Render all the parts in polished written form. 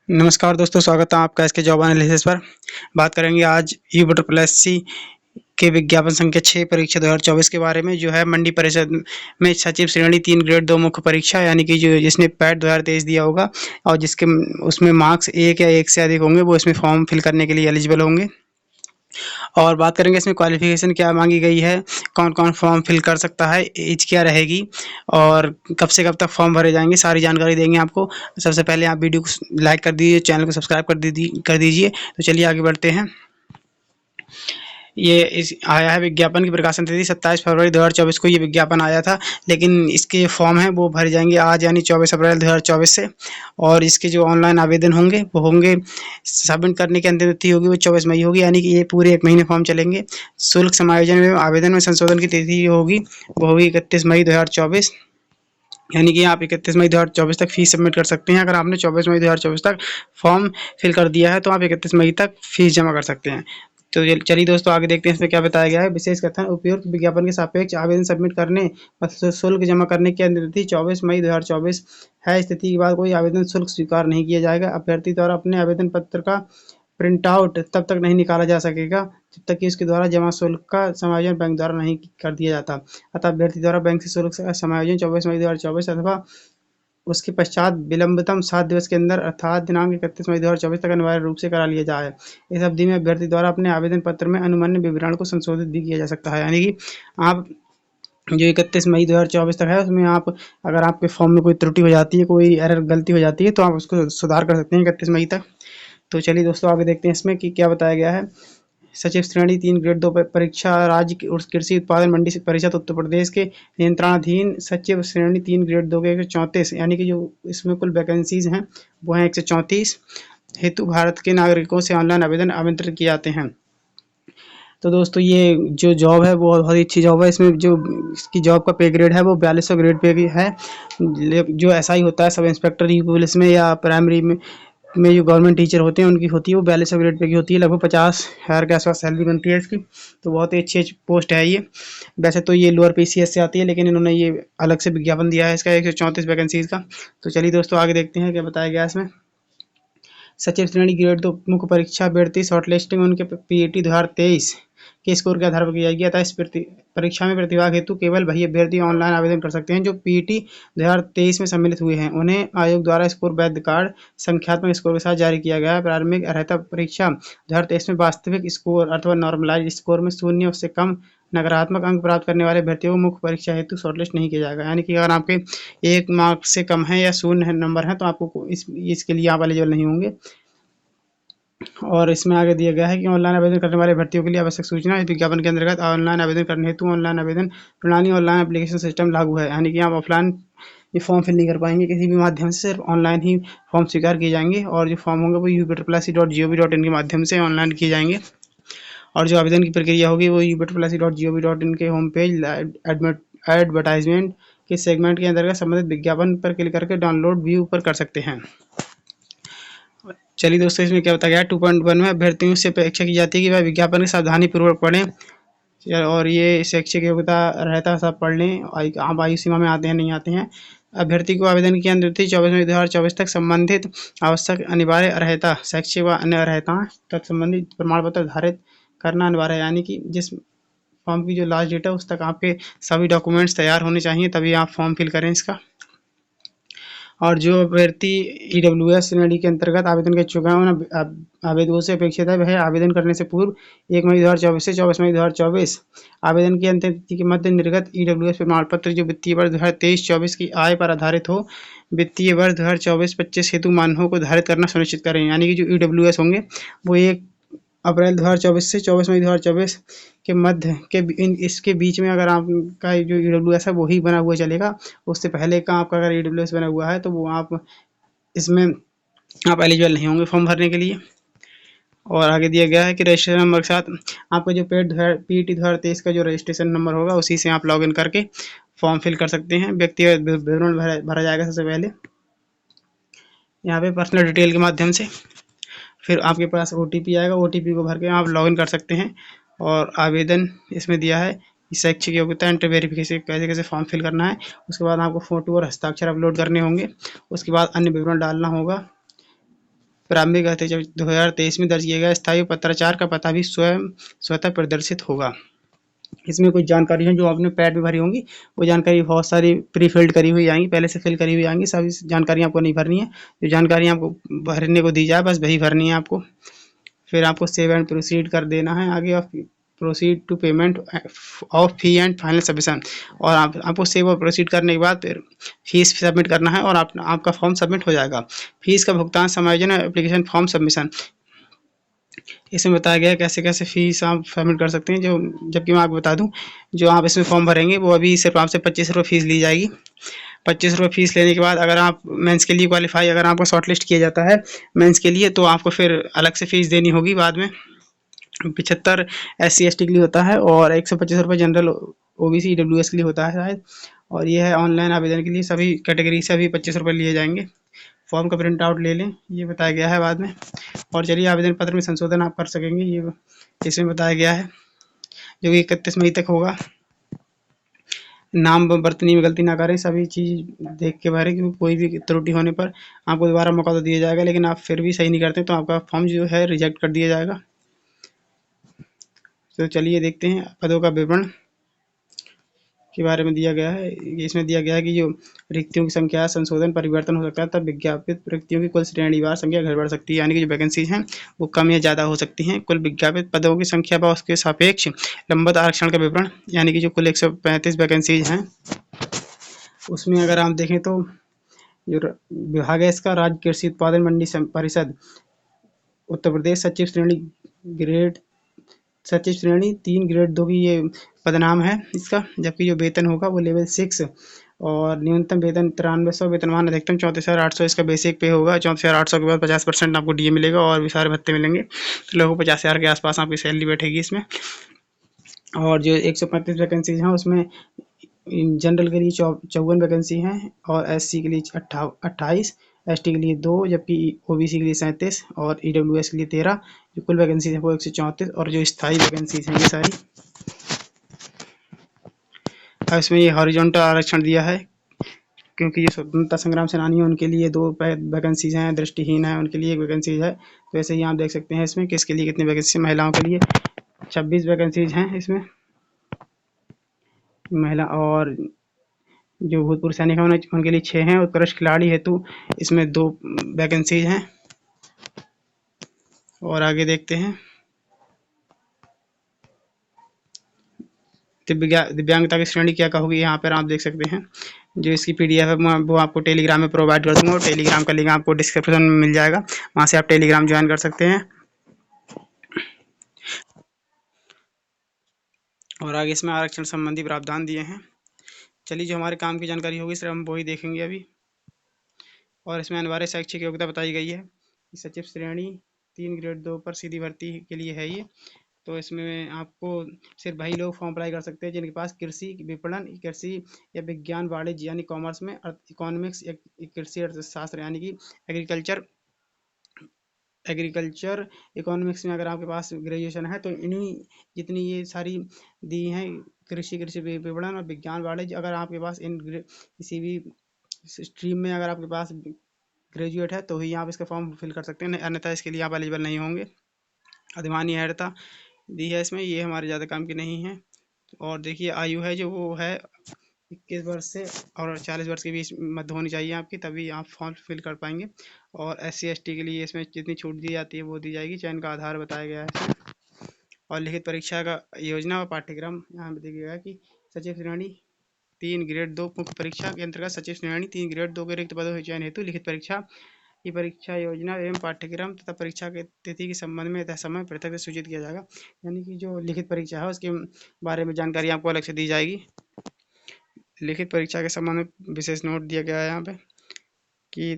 नमस्कार दोस्तों, स्वागत है आपका इसके जॉब एनालिसिस पर। बात करेंगे आज यू+सी के विज्ञापन संख्या 6 परीक्षा 2024 के बारे में, जो है मंडी परिषद में सचिव श्रेणी 3 ग्रेड 2 मुख्य परीक्षा, यानी कि जो जिसने पैट 2023 दिया होगा और जिसके उसमें मार्क्स 1 या 1 से अधिक होंगे, वो इसमें फॉर्म फिल करने के लिए एलिजिबल होंगे। और बात करेंगे इसमें क्वालिफिकेशन क्या मांगी गई है, कौन कौन फॉर्म फिल कर सकता है, एज क्या रहेगी और कब से कब तक फॉर्म भरे जाएंगे, सारी जानकारी देंगे आपको। सबसे पहले आप वीडियो को लाइक कर दीजिए, चैनल को सब्सक्राइब कर दीजिए। तो चलिए आगे बढ़ते हैं। ये इस आया है विज्ञापन की प्रकाशन तिथि 27 फरवरी 2024 को ये विज्ञापन आया था, लेकिन इसके फॉर्म हैं वो भरे जाएंगे आज यानी 24 अप्रैल 2024 से। और इसके जो ऑनलाइन आवेदन होंगे वो होंगे, सबमिट करने की अंतिम तिथि होगी वो 24 मई होगी, यानी कि ये पूरे 1 महीने फॉर्म चलेंगे। शुल्क समायोजन में आवेदन में संशोधन की तिथि होगी वो होगी 31 मई 2024, यानी कि आप 31 मई 2024 तक फीस सबमिट कर सकते हैं। अगर आपने 24 मई 2024 तक फॉर्म फिल कर दिया है तो आप 31 मई तक फीस जमा कर सकते हैं। तो चलिए दोस्तों आगे देखते हैं इसमें क्या बताया गया है। विशेष कथन: उपयुक्त विज्ञापन के सापेक्ष आवेदन सबमिट करने व शुल्क जमा करने की अंतिम तिथि 24 मई 2024 है। इस तिथि के बाद कोई आवेदन शुल्क स्वीकार नहीं किया जाएगा। अभ्यर्थी द्वारा अपने आवेदन पत्र का प्रिंट आउट तब तक नहीं निकाला जा सकेगा जब तक कि उसके द्वारा जमा शुल्क का समायोजन बैंक द्वारा नहीं कर दिया जाता। अतः अभ्यर्थी द्वारा बैंक से शुल्क का समायोजन 24 मई 2024 अथवा उसके पश्चात विलंबतम 7 दिवस के अंदर अर्थात दिनांक 31 मई 2024 तक अनिवार्य रूप से करा लिया जाए। इस अवधि में अभ्यर्थी द्वारा अपने आवेदन पत्र में अनुमान्य विवरण को संशोधित भी किया जा सकता है, यानी कि आप जो 31 मई 2024 तक है उसमें आप अगर आपके फॉर्म में कोई त्रुटि हो जाती है, कोई एरर गलती हो जाती है, तो आप उसको सुधार कर सकते हैं 31 मई तक। तो चलिए दोस्तों आगे देखते हैं इसमें कि क्या बताया गया है। सचिव श्रेणी 3 ग्रेड 2 परीक्षा राज्य कृषि उत्पादन मंडी परिषद उत्तर प्रदेश के नियंत्रणाधीन सचिव श्रेणी 3 ग्रेड 2 के 134, यानी कि जो इसमें कुल वैकेंसीज हैं वो हैं 134 हेतु भारत के नागरिकों से ऑनलाइन आवेदन आमंत्रित किए जाते हैं। तो दोस्तों ये जो जॉब है वो बहुत ही अच्छी जॉब है। इसमें जो इसकी जॉब का पे ग्रेड है वो 4200 ग्रेड पे की है। जो SI होता है सब इंस्पेक्टर यू पुलिस में या प्राइमरी में जो गवर्नमेंट टीचर होते हैं उनकी होती है वो 4200 ग्रेड पे की होती है। लगभग 50,000 के आसपास सैलरी बनती है इसकी। तो बहुत ही अच्छी पोस्ट है ये। वैसे तो ये लोअर PCS से आती है, लेकिन इन्होंने ये अलग से विज्ञापन दिया है इसका 134 वैकेंसीज का। तो चलिए दोस्तों आगे देखते हैं क्या बताया गया इसमें। सचिव श्रेणी ग्रेड 2 मुख्य परीक्षा अभ्यर्थी शॉर्टलिस्टिंग उनके PET 2023 के स्कोर के आधार पर की जाएगी। अतः इस परीक्षा में प्रतिभाग हेतु केवल वही अभ्यर्थी ऑनलाइन आवेदन कर सकते हैं जो PET 2023 में सम्मिलित हुए हैं। उन्हें आयोग द्वारा स्कोर वैध कार्ड संख्यात्मक स्कोर के साथ जारी किया गया है। प्रारंभिक अर्हता परीक्षा 2023 में वास्तविक स्कोर अथवा नॉर्मलाइज स्कोर में 0 उससे कम नकारात्मक अंक प्राप्त करने वाले अभ्यर्थियों को मुख्य परीक्षा हेतु शॉर्टलिस्ट नहीं किया जाएगा। यानी कि अगर आपके 1 मार्क से कम है या 0 नंबर है तो आपको इसके लिए आप एलिजिबल नहीं होंगे। और इसमें आगे दिया गया है कि ऑनलाइन आवेदन करने वाले भर्तियों के लिए आवश्यक सूचना। इस विज्ञापन के अंतर्गत ऑनलाइन आवेदन करने हेतु ऑनलाइन आवेदन प्रणाली ऑनलाइन एप्लीकेशन सिस्टम लागू है, यानी कि आप ऑफलाइन ये फॉर्म फिल नहीं कर पाएंगे किसी भी माध्यम से, सिर्फ ऑनलाइन ही फॉर्म स्वीकार किए जाएंगे। और जो फॉर्म होंगे वो UPSSC.gov.in के माध्यम से ऑनलाइन किए जाएंगे। और जो आवेदन की प्रक्रिया होगी वो UPSSC.gov.in के होम पेज एडवर्टाइजमेंट के सेगमेंट के अंतर्गत संबंधित विज्ञापन पर क्लिक करके डाउनलोड व्यू पर कर सकते हैं। चलिए दोस्तों इसमें क्या बताया गया है। 2.1 में अभ्यर्थियों से अपेक्षा की जाती है कि वह विज्ञापन की सावधानी पूर्वक पढ़ें और ये शैक्षिक योग्यता रहता है सब पढ़ लें। आप आयु सीमा में आते हैं नहीं आते हैं। अभ्यर्थी को आवेदन की अंतिम तिथि 24 मई 2024 तक संबंधित आवश्यक अनिवार्य अर्हता शैक्षिक व अन्य अर्हताएं तक संबंधित प्रमाण पत्र धारित करना अनिवार्य है, यानी कि जिस फॉर्म की जो लास्ट डेट है उस तक आपके सभी डॉक्यूमेंट्स तैयार होने चाहिए, तभी आप फॉर्म फिल करें इसका। और जो अभ्यर्थी EWS श्रेणी के अंतर्गत आवेदन कर चुका है उन आवेदकों से अपेक्षित है वह आवेदन करने से पूर्व 1 मई 2024 से 24 मई 2024 आवेदन की अंतिम तिथि के मध्य निर्गत EWS प्रमाण पत्र जो वित्तीय वर्ष 2023-24 की आय पर आधारित हो, वित्तीय वर्ष 2024-25 हेतु मानकों को धारित करना सुनिश्चित करें। यानी कि जो EWS होंगे वो 1 अप्रैल 2024 से 24 मई 2024 के मध्य के इसके बीच में अगर आपका जो EWS है वही बना हुआ चलेगा। उससे पहले का आपका अगर EWS बना हुआ है तो वो आप इसमें आप एलिजिबल नहीं होंगे फॉर्म भरने के लिए। और आगे दिया गया है कि रजिस्ट्रेशन नंबर के साथ आपका जो PET 2023 का जो रजिस्ट्रेशन नंबर होगा उसी से आप लॉगिन करके फॉर्म फिल कर सकते हैं। व्यक्तिगत विवरण भरा जाएगा सबसे पहले यहाँ पे पर्सनल डिटेल के माध्यम से। फिर आपके पास OTP आएगा, OTP को भर के आप लॉगिन कर सकते हैं। और आवेदन इसमें दिया है शैक्षिक योग्यता एंट्री वेरिफिकेशन कैसे कैसे फॉर्म फिल करना है। उसके बाद आपको फ़ोटो और हस्ताक्षर अपलोड करने होंगे। उसके बाद अन्य विवरण डालना होगा। प्रारंभिक हस्ताक्षर 2023 में दर्ज किया गया स्थायी पत्राचार का पता भी स्वतः प्रदर्शित होगा। इसमें कुछ जानकारी है जो आपने पैड में भरी होंगी, वो जानकारी बहुत सारी प्री फिल्ड करी हुई आएंगी, पहले से फिल करी हुई आएंगी, सभी जानकारी आपको नहीं भरनी है। जो जानकारी आपको भरने को दी जाए बस वही भरनी है आपको। फिर आपको सेव एंड प्रोसीड कर देना है आगे, और proceed to payment of fee and final submission. और आपको सेव और प्रोसीड करने के बाद फिर फीस सबमिट करना है और आपका फॉर्म सबमिट हो जाएगा। फीस का भुगतान, समायोजन, एप्लीकेशन फॉर्म सबमिशन, इसमें बताया गया है कैसे कैसे फीस आप सबमिट कर सकते हैं। जबकि मैं आपको बता दूं, जो आप इसमें फॉर्म भरेंगे वो अभी सिर्फ आपसे 25 रुपये फीस ली जाएगी। 25 रुपये फीस लेने के बाद अगर आप मेंस के लिए क्वालिफाई, अगर आपको शॉर्ट लिस्ट किया जाता है मेंस के लिए, तो आपको फिर अलग से फीस देनी होगी बाद में। 75 SC ST के लिए होता है और 125 रुपये जनरल OBC EWS के लिए होता है शायद। और ये है ऑनलाइन आवेदन के लिए, सभी कैटेगरी से अभी 25 रुपये लिए जाएंगे। फॉर्म का प्रिंट आउट ले लें, ये बताया गया है बाद में। और चलिए आवेदन पत्र में संशोधन आप कर सकेंगे, ये इसमें बताया गया है, जो कि 31 मई तक होगा। नाम बर्तनी में गलती ना करें, सभी चीज़ देख के भरें, क्योंकि कोई भी त्रुटि होने पर आपको दोबारा मौका तो दिया जाएगा, लेकिन आप फिर भी सही नहीं करते तो आपका फॉर्म जो है रिजेक्ट कर दिया जाएगा। तो चलिए देखते हैं पदों का विवरण के बारे में दिया गया है। इसमें दिया गया है कि जो रिक्तियों की संख्या संशोधन परिवर्तन हो सकता है, तब विज्ञापित रिक्तियों की कुल श्रेणीवार संख्या घट बढ़ सकती है, यानी कि जो वैकेंसीज हैं वो कम या ज़्यादा हो सकती हैं। कुल विज्ञापित पदों की संख्या व उसके सापेक्ष लंबित आरक्षण का विवरण, यानी कि जो कुल 135 वैकेंसीज हैं उसमें अगर आप देखें तो जो विभाग है इसका राज्य कृषि उत्पादन मंडी परिषद उत्तर प्रदेश, सचिव श्रेणी 3 ग्रेड 2 की ये पदनाम है इसका। जबकि जो वेतन होगा वो लेवल 6 और न्यूनतम वेतन 9300, वेतनमान अधिकतम 34,800 इसका बेसिक पे होगा। 34,800 के बाद 50% आपको DA मिलेगा और भी सारे भत्ते मिलेंगे, तो लगभग 50,000 के आसपास आपकी सैलरी बैठेगी इसमें। और जो 135 वैकेंसीज हैं उसमें जनरल के लिए 54 वैकेंसी हैं और SC के लिए 28, ST के लिए 2, जबकि OBC के लिए 37 और EWS के लिए 13। जो कुल वैकेंसी है वो 134 और जो स्थायी वैकेंसीज हैं ये सारी। अब इसमें ये हॉरिजॉन्टल आरक्षण दिया है, क्योंकि ये स्वतंत्रता संग्राम सेनानी है उनके लिए 2 वैकेंसीज हैं, दृष्टिहीन है उनके लिए 1 वैकेंसीज है। तो ऐसे ही आप देख सकते हैं इसमें किसके लिए कितनी वैकेंसी। महिलाओं के लिए 26 वैकेंसीज हैं इसमें महिला, और जो भूतपूर्व सैनिक हैं उनके लिए 6 हैं। उत्कृष्ट खिलाड़ी हेतु इसमें 2 वैकेंसीज हैं। और आगे देखते हैं दिव्यांगता की श्रेणी क्या कहोगी, यहाँ पर आप देख सकते हैं। जो इसकी PDF है वो आपको टेलीग्राम में प्रोवाइड कर दूंगा, और टेलीग्राम का लिंक आपको डिस्क्रिप्शन में मिल जाएगा, वहाँ से आप टेलीग्राम ज्वाइन कर सकते हैं। और आगे इसमें आरक्षण संबंधी प्रावधान दिए हैं। चलिए जो हमारे काम की जानकारी होगी सिर्फ हम वही देखेंगे अभी। और इसमें अनिवार्य शैक्षिक योग्यता बताई गई है। सचिव श्रेणी 3 ग्रेड 2 पर सीधी भर्ती के लिए है ये। तो इसमें आपको सिर्फ वही लोग फॉर्म अप्लाई कर सकते हैं जिनके पास कृषि विपणन, कृषि या विज्ञान, वाणिज्य यानी कॉमर्स में, इकोनॉमिक्स या कृषि अर्थशास्त्र यानी कि एग्रीकल्चर इकोनॉमिक्स में अगर आपके पास ग्रेजुएशन है, तो इन्हीं जितनी ये सारी दी हैं, कृषि विपणन और विज्ञान, वाणिज्य, अगर आपके पास इन किसी भी स्ट्रीम में अगर आपके पास ग्रेजुएट है तो ही आप इसका फॉर्म फिल कर सकते हैं, अन्यथा इसके लिए आप एलिजिबल नहीं होंगे। अधिमान्य अर्हता दी है इसमें, ये हमारे ज़्यादा काम की नहीं है। और देखिए आयु है जो वो है 21 वर्ष से और 40 वर्ष के बीच मध्य होनी चाहिए आपकी, तभी आप फॉर्म फिल कर पाएंगे। और SC ST के लिए इसमें जितनी छूट दी जाती है वो दी जाएगी। चयन का आधार बताया गया है इसमें। और लिखित परीक्षा का योजना व पाठ्यक्रम यहाँ पे देखिएगा कि सचिव श्रेणी 3 ग्रेड 2 मुख्य परीक्षा के अंतर्गत सचिव श्रेणी 3 ग्रेड 2 के रिक्त पदों के चयन हेतु लिखित परीक्षा की परीक्षा योजना एवं पाठ्यक्रम तथा परीक्षा के तिथि के संबंध में तय समय पृथक से सूचित किया जाएगा। यानी कि जो लिखित परीक्षा है उसके बारे में जानकारी आपको अलग से दी जाएगी। लिखित परीक्षा के संबंध में विशेष नोट दिया गया है यहाँ पे कि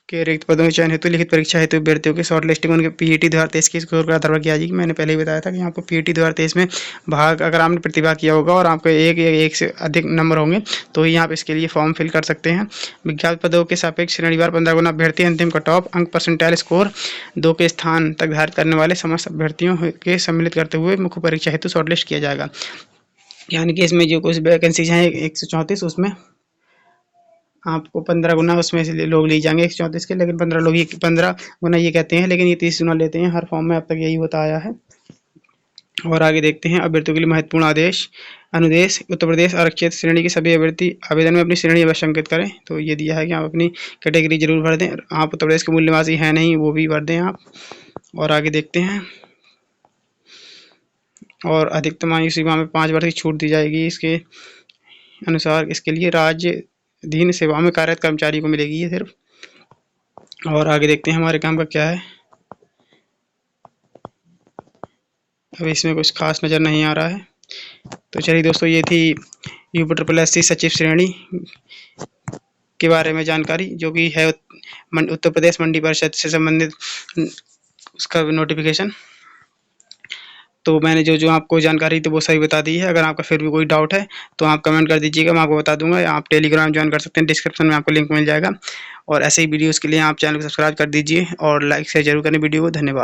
के रिक्त पदों के चयन हेतु लिखित परीक्षा हेतु अभ्यर्थियों की शॉर्ट लिस्टिंग उनके PET 2023 के स्कोर के आधार पर किया जाएगी। मैंने पहले ही बताया था कि आपको PET 2023 में भाग अगर आपने प्रतिभा किया होगा और आपके एक से अधिक नंबर होंगे तो ही आप इसके लिए फॉर्म फिल कर सकते हैं। विज्ञापित पदों के सापेक्ष श्रेणीवार 15 गुना अभ्यर्थी अंतिम कट ऑफ अंक परसेंटाइल स्कोर 2 के स्थान तक धारित करने वाले समस्त अभ्यर्थियों के सम्मिलित करते हुए मुख्य परीक्षा हेतु शॉर्टलिस्ट किया जाएगा। यानी कि इसमें जो कुछ वैकेंसीज हैं 134, उसमें आपको 15 गुना उसमें से लोग लिए जाएंगे 134 के, लेकिन 15 लोग, ये 15 गुना ये कहते हैं, लेकिन ये 30 गुना लेते हैं हर फॉर्म में। अब तक यही होता आया है। और आगे देखते हैं अभ्यर्थियों के लिए महत्वपूर्ण आदेश अनुदेश। उत्तर प्रदेश आरक्षित श्रेणी के सभी अभ्यर्थी आवेदन में अपनी श्रेणी अवश्य अंकित करें। तो ये दिया है कि आप अपनी कैटेगरी जरूर भर दें। आप उत्तर प्रदेश के मूल निवासी हैं नहीं, वो भी भर दें आप। और आगे देखते हैं। और अधिकतम आयु सीमा में 5 वर्ष की छूट दी जाएगी। इसके अनुसार इसके लिए राज्याधीन सेवा में कार्यरत कर्मचारी को मिलेगी ये सिर्फ। और आगे देखते हैं हमारे काम का क्या है। अब इसमें कुछ खास नज़र नहीं आ रहा है। तो चलिए दोस्तों, ये थी UPSSC सचिव श्रेणी के बारे में जानकारी, जो कि है उत्तर प्रदेश मंडी परिषद से संबंधित उसका नोटिफिकेशन। तो मैंने जो आपको जानकारी थी वो सही बता दी है। अगर आपका फिर भी कोई डाउट है तो आप कमेंट कर दीजिएगा, मैं आपको बता दूंगा। आप टेलीग्राम ज्वाइन कर सकते हैं, डिस्क्रिप्शन में आपको लिंक मिल जाएगा। और ऐसे ही वीडियोज़ के लिए आप चैनल को सब्सक्राइब कर दीजिए और लाइक शेयर जरूर करें वीडियो को। धन्यवाद।